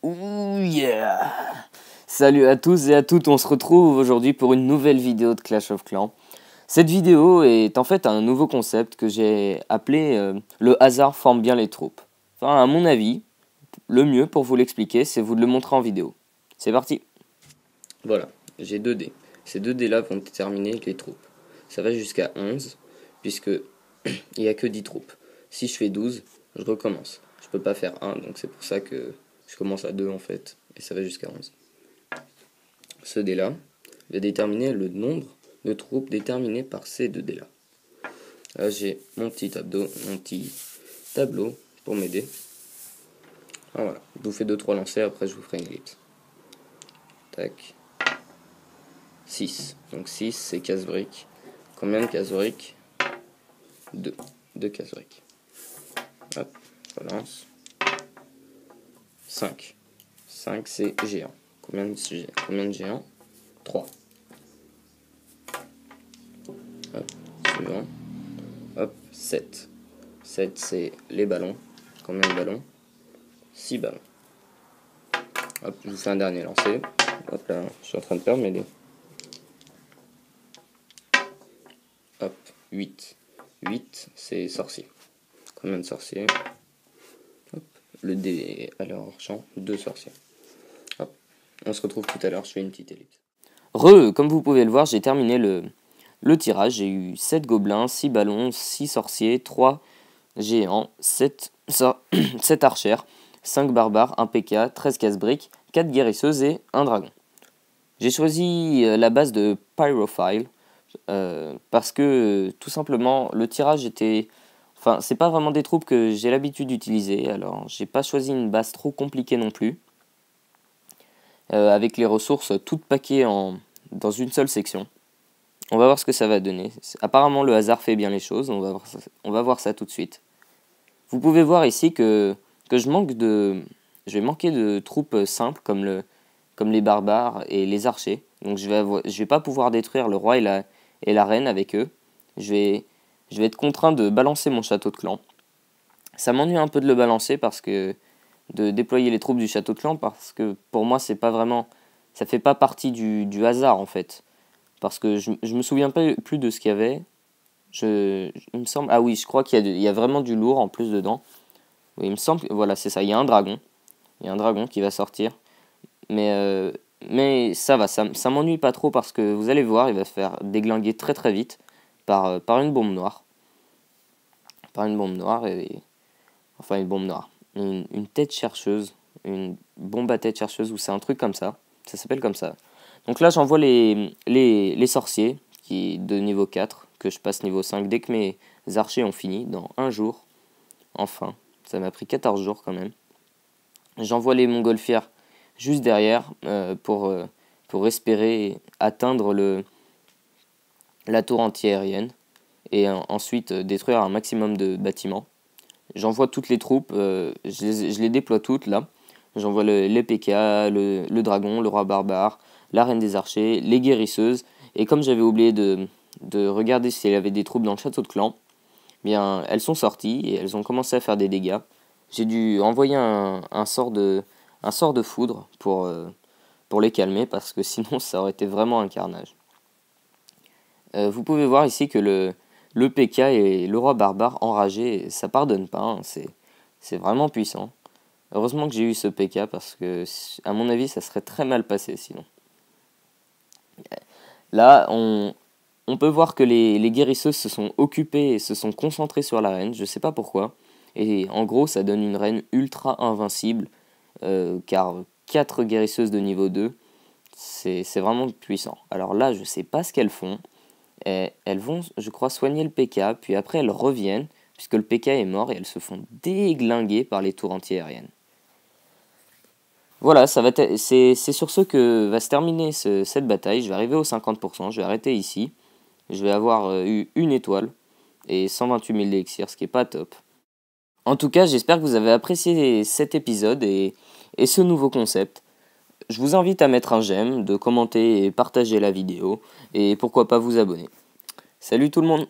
Ouh yeah! Salut à tous et à toutes, on se retrouve aujourd'hui pour une nouvelle vidéo de Clash of Clans. Cette vidéo est en fait un nouveau concept que j'ai appelé le hasard forme bien les troupes. Enfin, à mon avis, le mieux pour vous l'expliquer, c'est vous de le montrer en vidéo. C'est parti! Voilà, j'ai 2 dés. Ces 2 dés là vont déterminer les troupes. Ça va jusqu'à 11, puisque il n'y a que 10 troupes. Si je fais 12, je recommence. Je peux pas faire 1, donc c'est pour ça que je commence à 2 en fait, et ça va jusqu'à 11. Ce dé là va déterminer le nombre de troupes déterminées par ces 2 dés là. Là j'ai mon petit tableau pour m'aider. Voilà, je vous fais 2-3 lancers, après je vous ferai une ellipse. Tac. 6. Donc 6 c'est casse-briques. Combien de casse-briques? 2. 2 casse-briques. Hop, je relance. 5. 5 c'est géant. Combien de géants? 3. Hop, suivant. Hop, 7. 7 c'est les ballons. Combien de ballons? 6 ballons. Hop, je vous fais un dernier lancer. Hop là, je suis en train de perdre mes dés. Hop, 8. 8 c'est sorcier. Combien de sorciers? Hop, le dé à leur champ, 2 sorciers. Hop, on se retrouve tout à l'heure, je fais une petite ellipse. Comme vous pouvez le voir, j'ai terminé le tirage. J'ai eu 7 gobelins, 6 ballons, 6 sorciers, 3 géants, 7 archères, 5 barbares, 1 PK, 13 casse-briques, 4 guérisseuses et 1 dragon. J'ai choisi la base de Pyrophile parce que tout simplement le tirage était... Enfin, c'est pas vraiment des troupes que j'ai l'habitude d'utiliser, alors j'ai pas choisi une base trop compliquée non plus. Avec les ressources toutes paquées dans une seule section. On va voir ce que ça va donner. Apparemment le hasard fait bien les choses, on va voir ça tout de suite. Vous pouvez voir ici que je vais manquer de troupes simples comme les barbares et les archers. Donc je vais pas pouvoir détruire le roi et la reine avec eux. Je vais être contraint de balancer mon château de clan. Ça m'ennuie un peu de le balancer de déployer les troupes du château de clan parce que pour moi ça fait pas partie du hasard en fait. Parce que je me souviens pas plus de ce qu'il y avait. Il me semble, ah oui, je crois qu'il y a vraiment du lourd en plus dedans. Oui, il me semble, voilà, c'est ça, il y a un dragon. Il y a un dragon qui va sortir. Mais ça va, ça m'ennuie pas trop parce que vous allez voir, il va se faire déglinguer très très vite par une bombe noire. Par une bombe noire enfin une bombe noire. Une tête chercheuse, une bombe à tête chercheuse, ou c'est un truc comme ça. Ça s'appelle comme ça. Donc là, j'envoie les sorciers de niveau 4, que je passe niveau 5 dès que mes archers ont fini, dans un jour. Enfin, ça m'a pris 14 jours quand même. J'envoie les montgolfières juste derrière pour espérer atteindre la tour anti-aérienne et ensuite détruire un maximum de bâtiments. J'envoie toutes les troupes, je les déploie toutes là. J'envoie les PK, le dragon, le roi barbare, la reine des archers, les guérisseuses. Et comme j'avais oublié de regarder s'il y avait des troupes dans le château de clan, bien elles sont sorties et elles ont commencé à faire des dégâts. J'ai dû envoyer un sort de foudre pour les calmer parce que sinon ça aurait été vraiment un carnage. Vous pouvez voir ici que le PK et le roi barbare enragé, ça pardonne pas, hein, c'est vraiment puissant. Heureusement que j'ai eu ce PK parce que, à mon avis, ça serait très mal passé sinon. Là, on peut voir que les guérisseuses se sont occupées et se sont concentrées sur la reine, je sais pas pourquoi. Et en gros, ça donne une reine ultra invincible, car 4 guérisseuses de niveau 2, c'est vraiment puissant. Alors là, je sais pas ce qu'elles font. Et elles vont, je crois, soigner le PK, puis après elles reviennent, puisque le PK est mort, et elles se font déglinguer par les tours anti-aériennes. Voilà, c'est sur ce que va se terminer cette bataille. Je vais arriver aux 50%, je vais arrêter ici. Je vais avoir eu une étoile et 128 000 d'élixirs, ce qui est pas top. En tout cas, j'espère que vous avez apprécié cet épisode et ce nouveau concept. Je vous invite à mettre un j'aime, de commenter et partager la vidéo, et pourquoi pas vous abonner. Salut tout le monde!